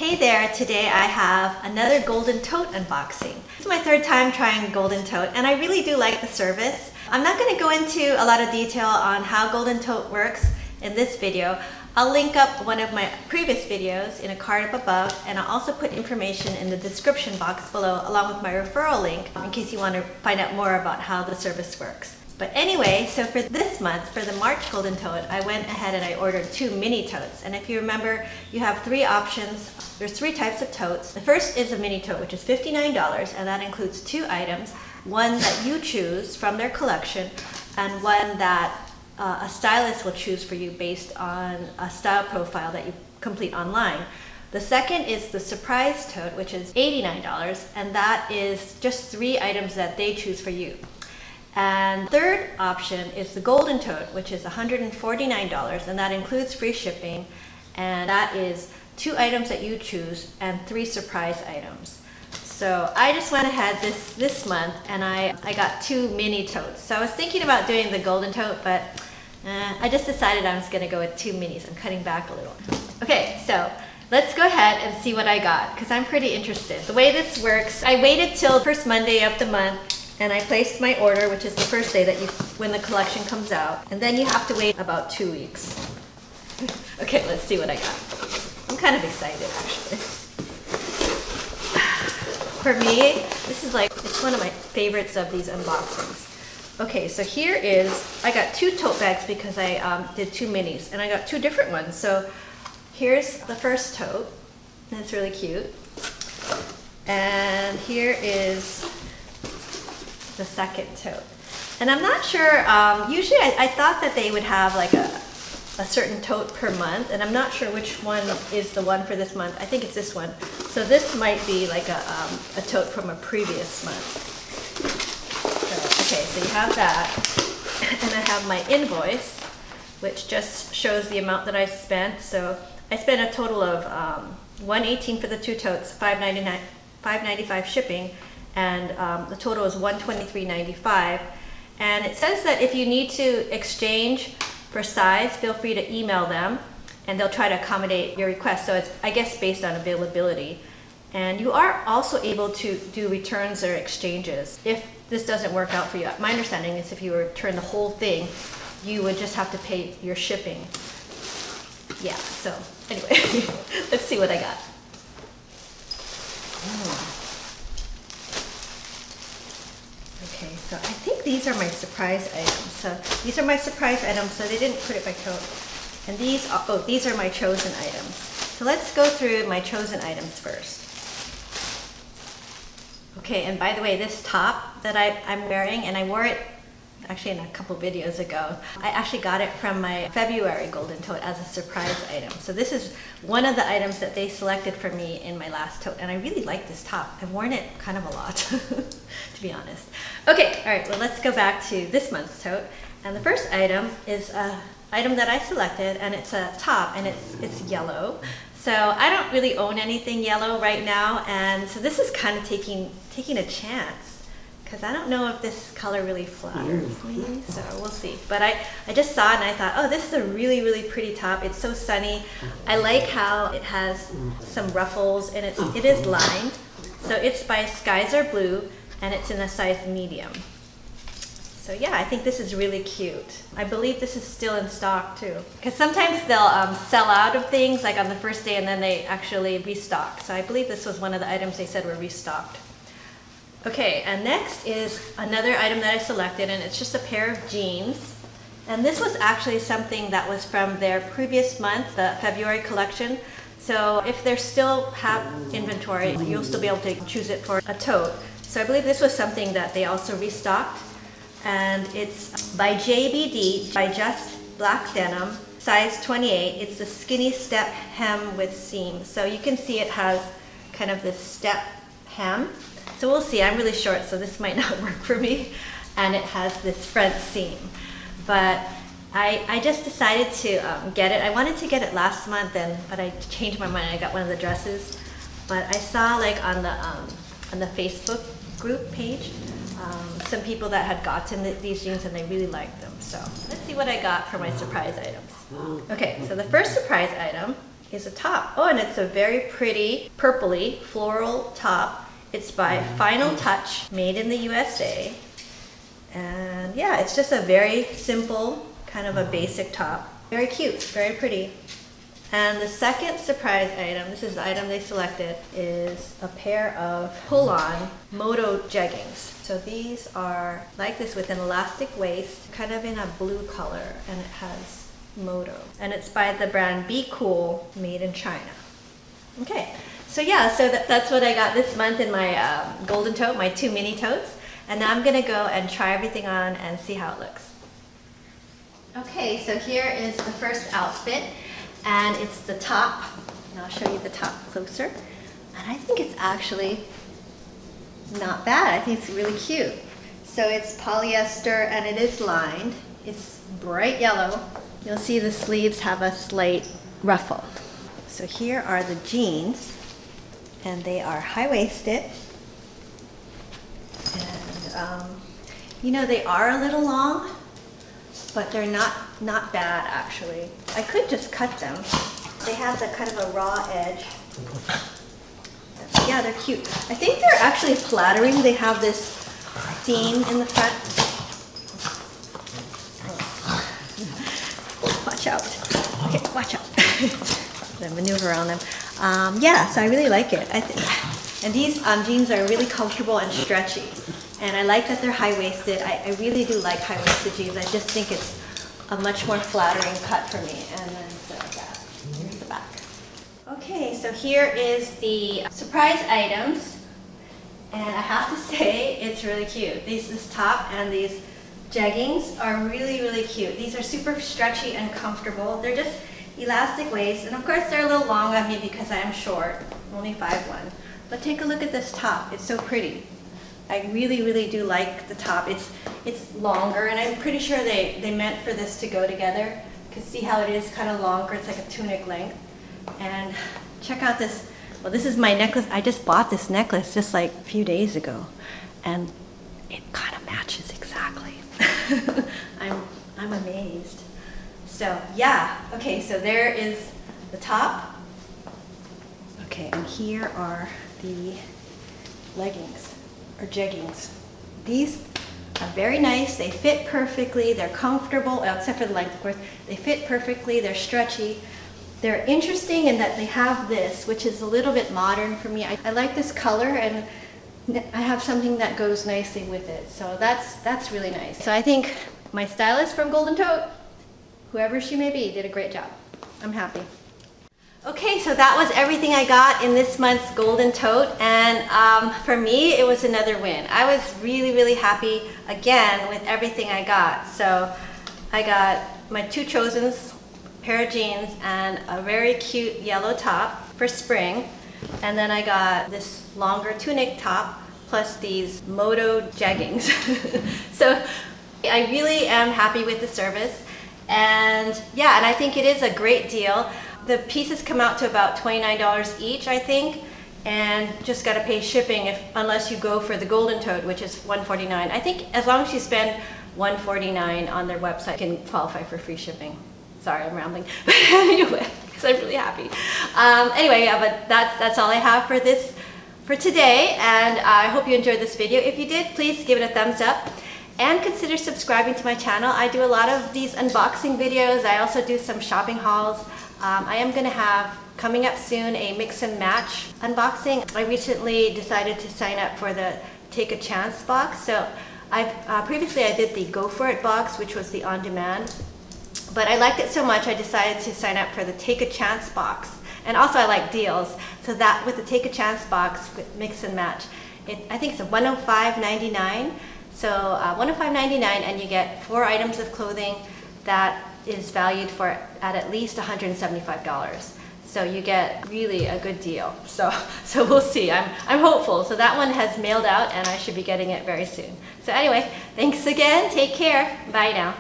Hey there, today I have another Golden Tote unboxing. It's my third time trying Golden Tote and I really do like the service. I'm not going to go into a lot of detail on how Golden Tote works in this video. I'll link up one of my previous videos in a card up above, and I'll also put information in the description box below along with my referral link in case you want to find out more about how the service works. But anyway, so for this month, for the March Golden Tote, I went ahead and I ordered 2 mini totes. And if you remember, you have 3 options. There's 3 types of totes. The first is a mini tote, which is $59, and that includes 2 items. One that you choose from their collection, and one that a stylist will choose for you based on a style profile that you complete online. The second is the Surprise Tote, which is $89, and that is just 3 items that they choose for you. And third option is the Golden Tote, which is $149, and that includes free shipping, and that is 2 items that you choose and 3 surprise items. So I just went ahead this month and I got 2 mini totes. So I was thinking about doing the Golden Tote, but I just decided I was going to go with 2 minis. I'm cutting back a little. Okay, so let's go ahead and see what I got, because I'm pretty interested. The way this works, I waited till the first Monday of the month and I placed my order, which is the first day that when the collection comes out. And then you have to wait about 2 weeks. Okay, let's see what I got. I'm kind of excited, actually. For me, this is it's one of my favorites of these unboxings. Okay, so here is, I got 2 tote bags because I did 2 minis, and I got 2 different ones. So here's the first tote, and it's really cute. And here is the second tote. And I'm not sure, usually I thought that they would have like a certain tote per month, and I'm not sure which one is the one for this month. I think it's this one. So this might be like a tote from a previous month. So, okay, so you have that. And I have my invoice, which just shows the amount that I spent. So I spent a total of $118 for the 2 totes, $5.95 shipping, and the total is $123.95. And it says that if you need to exchange for size, feel free to email them and they'll try to accommodate your request. So it's, I guess, based on availability. And you are also able to do returns or exchanges if this doesn't work out for you. My understanding is if you return the whole thing, you would just have to pay your shipping. Yeah, so anyway, let's see what I got. Okay, so I think these are my surprise items. So these are my surprise items, so they didn't put it by tote. And these are my chosen items. So let's go through my chosen items first. Okay, and by the way, this top that I'm wearing, and I wore it actually in a couple videos ago, I actually got it from my February Golden Tote as a surprise item. So this is one of the items that they selected for me in my last tote, and I really like this top. I've worn it kind of a lot, to be honest. Okay, all right, well, let's go back to this month's tote. And the first item is an item that I selected, and it's a top, and it's yellow. So I don't really own anything yellow right now, and so this is kind of taking a chance, because I don't know if this color really flatters me, so we'll see. But I just saw it and I thought, oh, this is a really, really pretty top. It's so sunny. I like how it has some ruffles, and it is lined. So it's by Skies Are Blue, and it's in a size medium. So yeah, I think this is really cute. I believe this is still in stock too. Because sometimes they'll sell out of things like on the first day and then they actually restock. So I believe this was one of the items they said were restocked. Okay, and next is another item that I selected, and it's just a pair of jeans. And this was actually something that was from their previous month, the February collection. So if they still have inventory, you'll still be able to choose it for a tote. So I believe this was something that they also restocked. And it's by JBD, by Just Black Denim, size 28. It's the skinny step hem with seam. So you can see it has kind of this step hem. So we'll see. I'm really short, so this might not work for me. And it has this front seam. But I just decided to get it. I wanted to get it last month, but I changed my mind. I got one of the dresses. But I saw like on the Facebook group page, some people that had gotten these jeans and they really liked them. So let's see what I got for my surprise items. Okay, so the first surprise item is a top. Oh, and it's a very pretty purpley floral top. It's by Final Touch, made in the USA. And yeah, it's just a very simple, kind of a basic top. Very cute, very pretty. And the second surprise item, this is the item they selected, is a pair of pull-on moto jeggings. So these are like this with an elastic waist, kind of in a blue color, and it has moto. And it's by the brand Be Cool, made in China. Okay, so yeah, so that's what I got this month in my Golden Tote, my 2 mini totes. And now I'm gonna go and try everything on and see how it looks. Okay, so here is the first outfit. And it's the top, and I'll show you the top closer. And I think it's actually not bad. I think it's really cute. So it's polyester and it is lined. It's bright yellow. You'll see the sleeves have a slight ruffle. So here are the jeans, and they are high-waisted. And you know, they are a little long, but they're not bad actually. I could just cut them. They have the kind of a raw edge. Yeah, they're cute. I think they're actually flattering. They have this seam in the front. Watch out. Okay, watch out. I maneuver around them. Yeah, so I really like it. And these jeans are really comfortable and stretchy. And I like that they're high-waisted. I really do like high-waisted jeans. I just think it's a much more flattering cut for me. And then, so yeah, here's the back. Okay, so here is the surprise items. And I have to say, it's really cute. This top and these jeggings are really, really cute. These are super stretchy and comfortable. They're just elastic waist. And of course, they're a little long on me because I am short, only 5'1". But take a look at this top. It's so pretty. I really, really do like the top. It's longer, and I'm pretty sure they meant for this to go together. You can see how it is kind of longer. It's like a tunic length. And check out this. Well, this is my necklace. I just bought this necklace just like a few days ago, and it kind of matches exactly. I'm amazed. So yeah. Okay, so there is the top. Okay, and here are the leggings. Or jeggings. These are very nice. They fit perfectly. They're comfortable, except for the length, of course. They fit perfectly. They're stretchy. They're interesting in that they have this, which is a little bit modern for me. I like this color, and I have something that goes nicely with it. So that's really nice. So I think my stylist from Golden Tote, whoever she may be, did a great job. I'm happy. Okay, so that was everything I got in this month's Golden Tote, and for me, it was another win. I was really, really happy again with everything I got. So I got my 2 chosens, pair of jeans, and a very cute yellow top for spring. And then I got this longer tunic top, plus these moto jeggings. So I really am happy with the service. And yeah, and I think it is a great deal. The pieces come out to about $29 each, I think, and just got to pay shipping unless you go for the Golden Tote, which is $149. I think as long as you spend $149 on their website, you can qualify for free shipping. Sorry, I'm rambling. But anyway, because I'm really happy. Anyway, yeah, but that's all I have for today, and I hope you enjoyed this video. If you did, please give it a thumbs up. And consider subscribing to my channel. I do a lot of these unboxing videos. I also do some shopping hauls. I am going to have, coming up soon, a mix and match unboxing. I recently decided to sign up for the Take a Chance box. So previously I did the Go For It box, which was the on-demand. But I liked it so much I decided to sign up for the Take a Chance box. And also I like deals. So that with the Take a Chance box with mix and match, I think it's a $105.99. So $105.99, and you get 4 items of clothing that is valued at least $175. So you get really a good deal. So we'll see. I'm hopeful. So that one has mailed out, and I should be getting it very soon. So anyway, thanks again. Take care. Bye now.